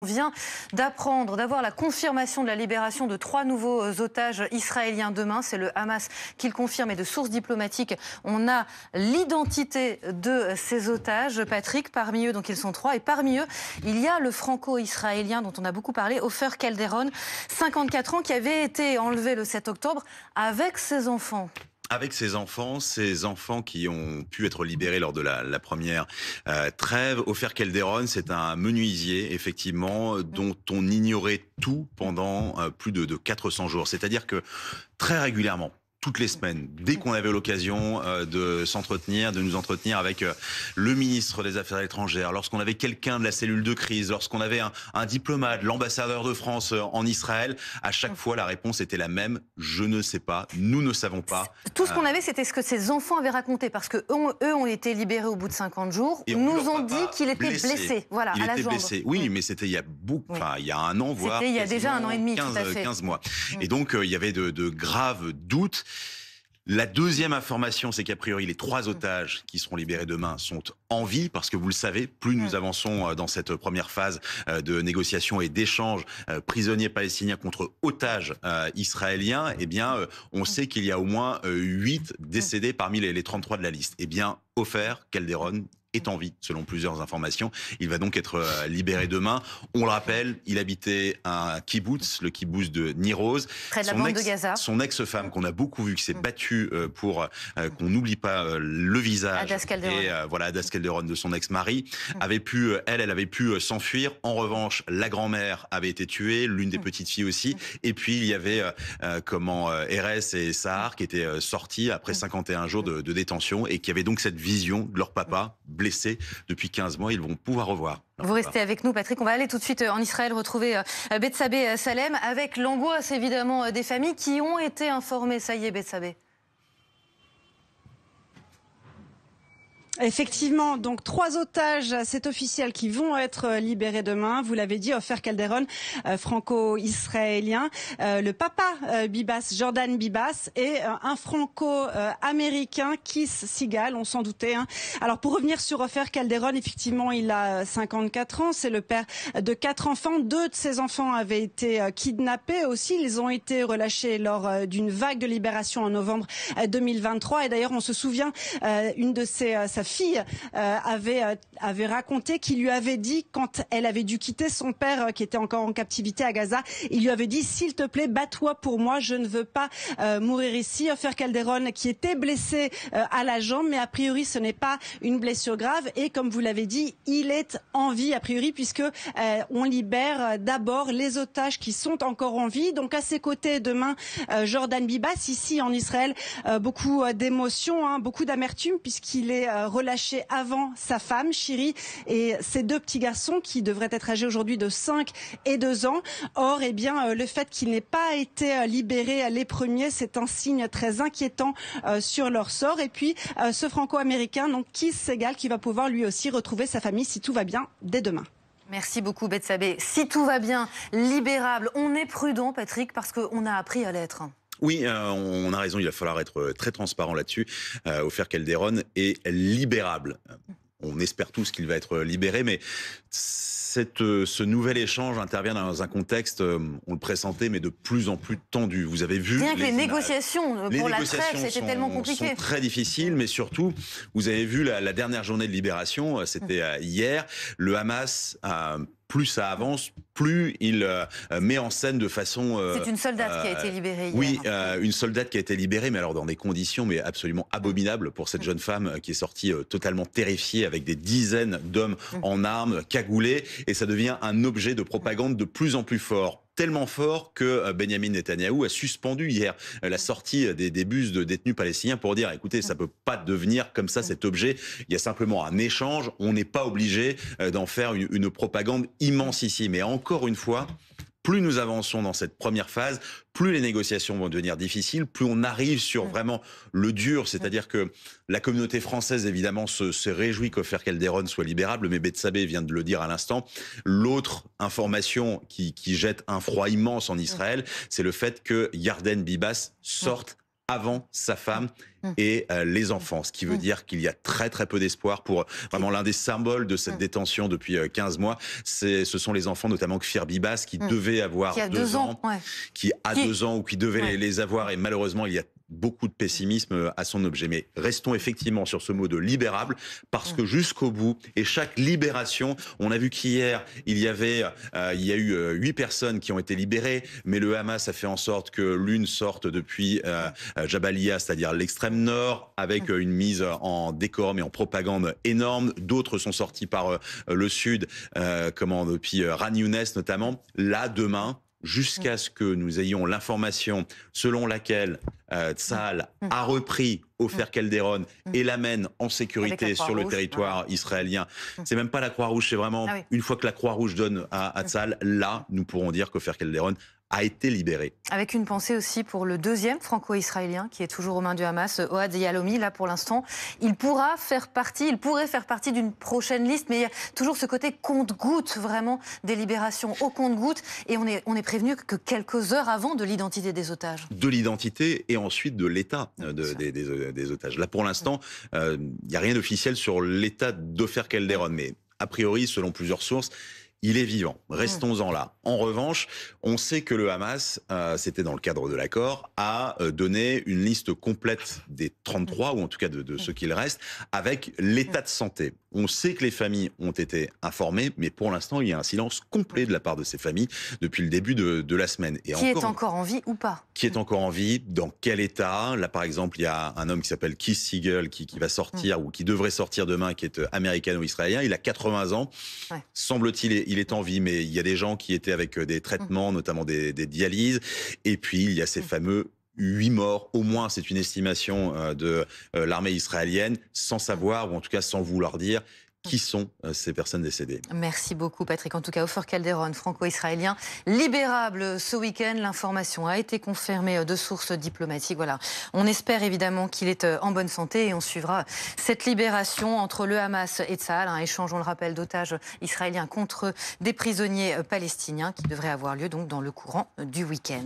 On vient d'avoir la confirmation de la libération de 3 nouveaux otages israéliens demain. C'est le Hamas qui le confirme et de sources diplomatiques. On a l'identité de ces otages, Patrick. Parmi eux, donc ils sont 3. Et parmi eux, il y a le franco-israélien dont on a beaucoup parlé, Ofer Calderon, 54 ans, qui avait été enlevé le 7 octobre avec ses enfants. Avec ces enfants qui ont pu être libérés lors de la première trêve. Ofer Calderon, c'est un menuisier, effectivement, dont on ignorait tout pendant plus de 400 jours. C'est-à-dire que très régulièrement, toutes les semaines, dès qu'on avait l'occasion de nous entretenir avec le ministre des Affaires étrangères, lorsqu'on avait quelqu'un de la cellule de crise, lorsqu'on avait un diplomate, l'ambassadeur de France en Israël, à chaque fois la réponse était la même: je ne sais pas, nous ne savons pas. Tout ce qu'on avait, c'était ce que ces enfants avaient raconté, parce que eux ont été libérés au bout de 50 jours. Ils nous ont dit qu'il était blessé. Voilà, il à la était jambe. blessé. Oui, mais c'était il y a il y a un an, voire il y a déjà un an et demi, 15 mois. Et donc, il y avait de graves doutes. La deuxième information, c'est qu'a priori, les 3 otages qui seront libérés demain sont en vie, parce que vous le savez, plus nous avançons dans cette première phase de négociation et d'échange prisonniers palestiniens contre otages israéliens, eh bien, on sait qu'il y a au moins 8 décédés parmi les 33 de la liste. Eh bien, Ofer Calderon est en vie, selon plusieurs informations. Il va donc être libéré demain. On le rappelle, il habitait un kibbutz, le kibbutz de Nir Oz. Près de la bande de Gaza. Son ex-femme, qu'on a beaucoup vu, qui s'est battue pour qu'on n'oublie pas le visage. Adas Calderon. Et Adas Calderon, de son ex-mari, avait pu, elle avait pu s'enfuir. En revanche, la grand-mère avait été tuée, l'une des petites filles aussi. Et puis, il y avait Erez et Sahar qui étaient sortis après 51 jours de détention et qui avaient donc cette vision de leur papa blessé depuis 15 mois. Ils vont pouvoir revoir. Vous restez avec nous, Patrick. On va aller tout de suite en Israël retrouver Bethsabée Salem, avec l'angoisse évidemment des familles qui ont été informées. Ça y est, Bethsabée. Effectivement, donc 3 otages, c'est officiel, qui vont être libérés demain. Vous l'avez dit, Ofer Calderon, franco-israélien, le papa Bibas, Jordan Bibas, et un franco-américain, Keith Seagal, on s'en doutait. Alors pour revenir sur Ofer Calderon, effectivement, il a 54 ans, c'est le père de 4 enfants. 2 de ses enfants avaient été kidnappés aussi. Ils ont été relâchés lors d'une vague de libération en novembre 2023. Et d'ailleurs, on se souvient, une de sa fille avait raconté qu'il lui avait dit, quand elle avait dû quitter son père qui était encore en captivité à Gaza, il lui avait dit: s'il te plaît, bats-toi pour moi, je ne veux pas mourir ici. Ofer Calderon, qui était blessé à la jambe, mais a priori ce n'est pas une blessure grave, et comme vous l'avez dit, il est en vie a priori, puisque on libère d'abord les otages qui sont encore en vie. Donc à ses côtés demain, Jordan Bibas, ici en Israël, beaucoup d'émotions, beaucoup d'amertume, puisqu'il est relâché avant sa femme, Shiri, et ses 2 petits garçons qui devraient être âgés aujourd'hui de 5 et 2 ans. Or, eh bien, le fait qu'il n'ait pas été libéré les premiers, c'est un signe très inquiétant sur leur sort. Et puis, ce franco-américain, donc Keith Seagal, qui va pouvoir lui aussi retrouver sa famille, si tout va bien, dès demain. Merci beaucoup, Bethsabée. Si tout va bien, libérable, on est prudent, Patrick, parce qu'on a appris à l'être. Oui, on a raison, il va falloir être très transparent là-dessus. Ofer Calderon est libérable. On espère tous qu'il va être libéré, mais ce nouvel échange intervient dans un contexte, on le pressentait, mais de plus en plus tendu. Vous avez vu... Bien que les négociations pour la trêve, c'était tellement compliqué. Sont très difficiles, mais surtout, vous avez vu la dernière journée de libération, c'était hier. Le Hamas plus ça avance, plus il met en scène de façon... c'est une soldate qui a été libérée hier. Oui, une soldate qui a été libérée, mais alors dans des conditions mais absolument abominables pour cette jeune femme qui est sortie totalement terrifiée, avec des dizaines d'hommes en armes, cagoulés, et ça devient un objet de propagande de plus en plus fort. Tellement fort que Benjamin Netanyahou a suspendu hier la sortie des bus de détenus palestiniens pour dire: écoutez, ça peut pas devenir comme ça cet objet, il y a simplement un échange, on n'est pas obligé d'en faire une propagande immense ici. Mais encore une fois, plus nous avançons dans cette première phase, plus les négociations vont devenir difficiles, plus on arrive sur vraiment le dur, c'est-à-dire que la communauté française, évidemment, se réjouit qu'Ofer Calderon soit libérable, mais Bethsabée vient de le dire à l'instant. L'autre information qui jette un froid immense en Israël, c'est le fait que Yarden Bibas sorte avant sa femme et les enfants. Ce qui veut dire qu'il y a très très peu d'espoir pour vraiment l'un des symboles de cette détention depuis 15 mois. Ce sont les enfants, notamment Kfir Bibas, qui devaient avoir qui a 2 ans, ouais. qui a 2 ans ou qui devaient les avoir. Et malheureusement, il y a beaucoup de pessimisme à son objet. Mais restons effectivement sur ce mot de libérable, parce que jusqu'au bout, et chaque libération, on a vu qu'hier, il y a eu 8 personnes qui ont été libérées, mais le Hamas a fait en sorte que l'une sorte depuis Jabalia, c'est-à-dire l'extrême nord, avec une mise en décorum et en propagande énorme. D'autres sont sortis par le sud, depuis Ran Younes notamment. Là, demain, jusqu'à ce que nous ayons l'information selon laquelle Tsahal a repris Ofer Calderon et l'amène en sécurité sur le territoire israélien. C'est même pas la Croix-Rouge, c'est vraiment une fois que la Croix-Rouge donne à Tsahal, là, nous pourrons dire qu'Ofer Calderon a été libéré. Avec une pensée aussi pour le deuxième franco-israélien qui est toujours aux mains du Hamas, Ohad Yalomi. Là, pour l'instant, il pourrait faire partie d'une prochaine liste, mais il y a toujours ce côté compte-gouttes, vraiment, des libérations au compte-gouttes. Et on est prévenu que quelques heures avant de l'identité des otages. De l'identité et ensuite de l'état des otages. Là, pour l'instant, il n'y a rien d'officiel sur l'état d'Ofer Calderon, mais a priori, selon plusieurs sources, il est vivant. Restons-en là. En revanche, on sait que le Hamas, c'était dans le cadre de l'accord, a donné une liste complète des 33, ou en tout cas de ceux qu'il reste, avec l'état de santé. On sait que les familles ont été informées, mais pour l'instant, il y a un silence complet de la part de ces familles depuis le début de la semaine. Et qui est encore en vie ou pas? Qui est encore en vie? Dans quel état? Là, par exemple, il y a un homme qui s'appelle Keith Siegel qui va sortir, ou qui devrait sortir demain, qui est américano-israélien. Il a 80 ans. Semble-t-il, il est en vie, mais il y a des gens qui étaient avec des traitements, notamment des dialyses. Et puis, il y a ces fameux 8 morts, au moins, c'est une estimation de l'armée israélienne, sans savoir, ou en tout cas sans vouloir dire, qui sont ces personnes décédées. Merci beaucoup, Patrick. En tout cas, Ofer Calderon, franco-israélien, libérable ce week-end. L'information a été confirmée de sources diplomatiques. Voilà. On espère évidemment qu'il est en bonne santé et on suivra cette libération entre le Hamas et Tsahal. Un échange, on le rappelle, d'otages israéliens contre des prisonniers palestiniens qui devrait avoir lieu donc dans le courant du week-end.